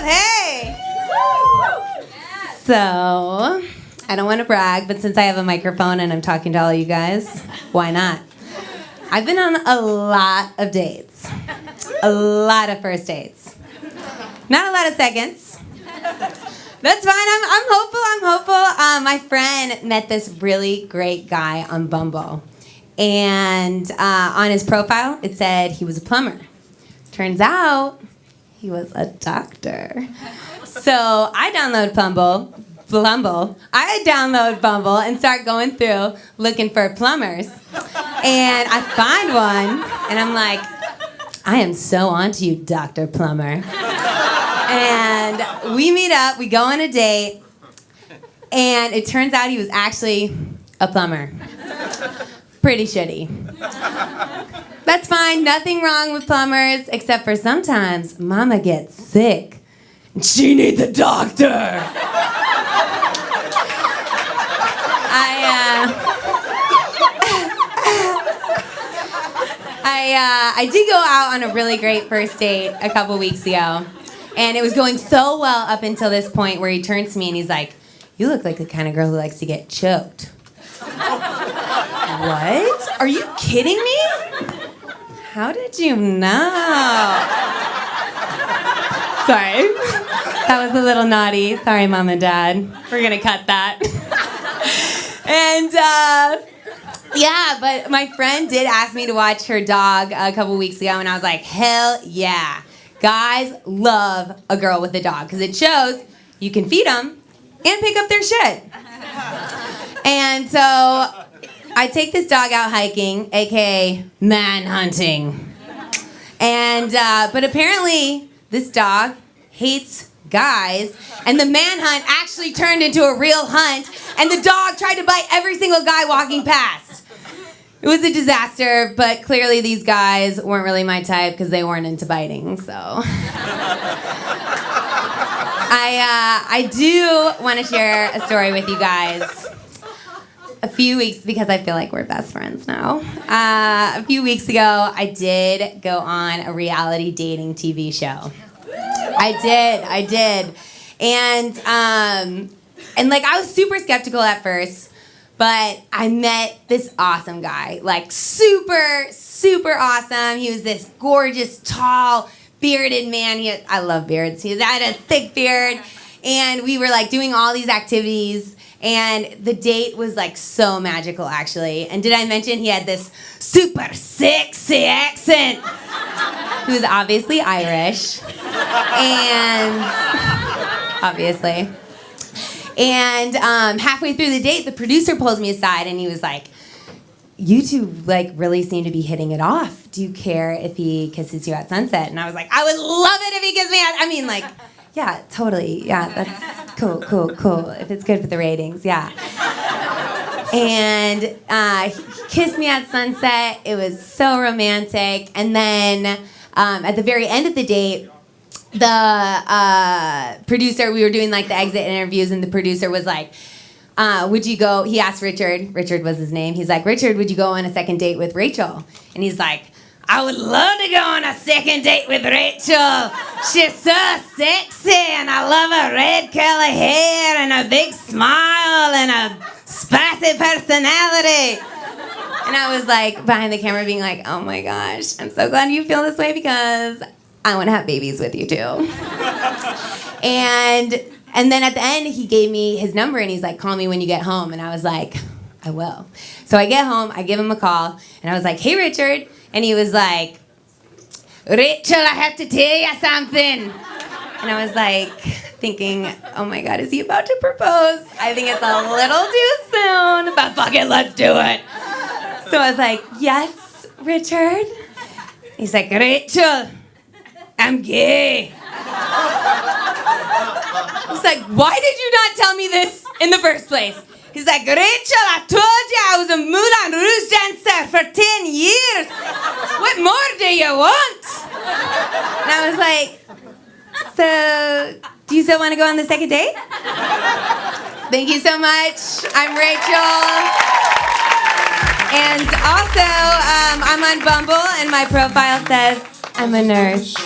Hey! So, I don't want to brag, but since I have a microphone and I'm talking to all you guys, why not? I've been on a lot of dates. A lot of first dates. Not a lot of seconds. That's fine. I'm hopeful. My friend met this really great guy on Bumble. And on his profile, it said he was a plumber. Turns out, he was a doctor. So I download Bumble. I download Bumble and start going through looking for plumbers. And I find one, and I'm like, I am so onto you, Dr. Plumber. And we meet up, we go on a date, and it turns out he was actually a plumber. Pretty shitty. That's fine, nothing wrong with plumbers, except for sometimes Mama gets sick. She needs a doctor. I did go out on a really great first date a couple weeks ago, and it was going so well up until this point where he turns to me and he's like, "You look like the kind of girl who likes to get choked." What? Are you kidding me? How did you know? Sorry. That was a little naughty. Sorry, Mom and Dad. We're gonna cut that. And, yeah, but my friend did ask me to watch her dog a couple weeks ago, and I was like, hell yeah. Guys love a girl with a dog, because it shows you can feed them and pick up their shit. And so I take this dog out hiking, aka man hunting. And, but apparently this dog hates guys, and the manhunt actually turned into a real hunt, and the dog tried to bite every single guy walking past. It was a disaster, but clearly these guys weren't really my type because they weren't into biting, so. I do want to share a story with you guys. A few weeks, because I feel like we're best friends now. A few weeks ago, I did go on a reality dating TV show. I did. And like, I was super skeptical at first, but I met this awesome guy, like super, super awesome. He was this gorgeous, tall, bearded man. I love beards. He had a thick beard, and we were like doing all these activities, and the date was like so magical, actually. And did I mention he had this super sexy accent? He was obviously Irish, and obviously. And halfway through the date, the producer pulls me aside, and he was like, "You two like really seem to be hitting it off. Do you care if he kisses you at sunset?" And I was like, "I would love it if he kissed me at." I mean, like, yeah, totally, yeah, that's cool. If it's good for the ratings, yeah. And he kissed me at sunset. It was so romantic. And then at the very end of the date, the producer, we were doing like the exit interviews, and the producer was like, would you go, he asked Richard was his name, he's like, "Richard, would you go on a second date with Rachel?" And he's like, "I would love to go on a second date with Rachel. She's so sexy, and I love her red curly hair and a big smile and a spicy personality." And I was like behind the camera being like, "Oh my gosh, I'm so glad you feel this way because I want to have babies with you too." And then at the end, he gave me his number, and he's like, "Call me when you get home." And I was like, "I will." So I get home, I give him a call, and I was like, "Hey, Richard." And he was like, "Rachel, I have to tell you something." And I was like thinking, oh my God, is he about to propose? I think it's a little too soon, but fuck it, let's do it. So I was like, "Yes, Richard?" He's like, "Rachel, I'm gay." I was like, "Why did you not tell me this in the first place?" He's like, "Rachel, I told you I was a Moulin Rouge dancer for 10 years. What more do you want?" And I was like, "So, do you still want to go on the second date?" Thank you so much. I'm Rachel. And also, I'm on Bumble, and my profile says I'm a nurse.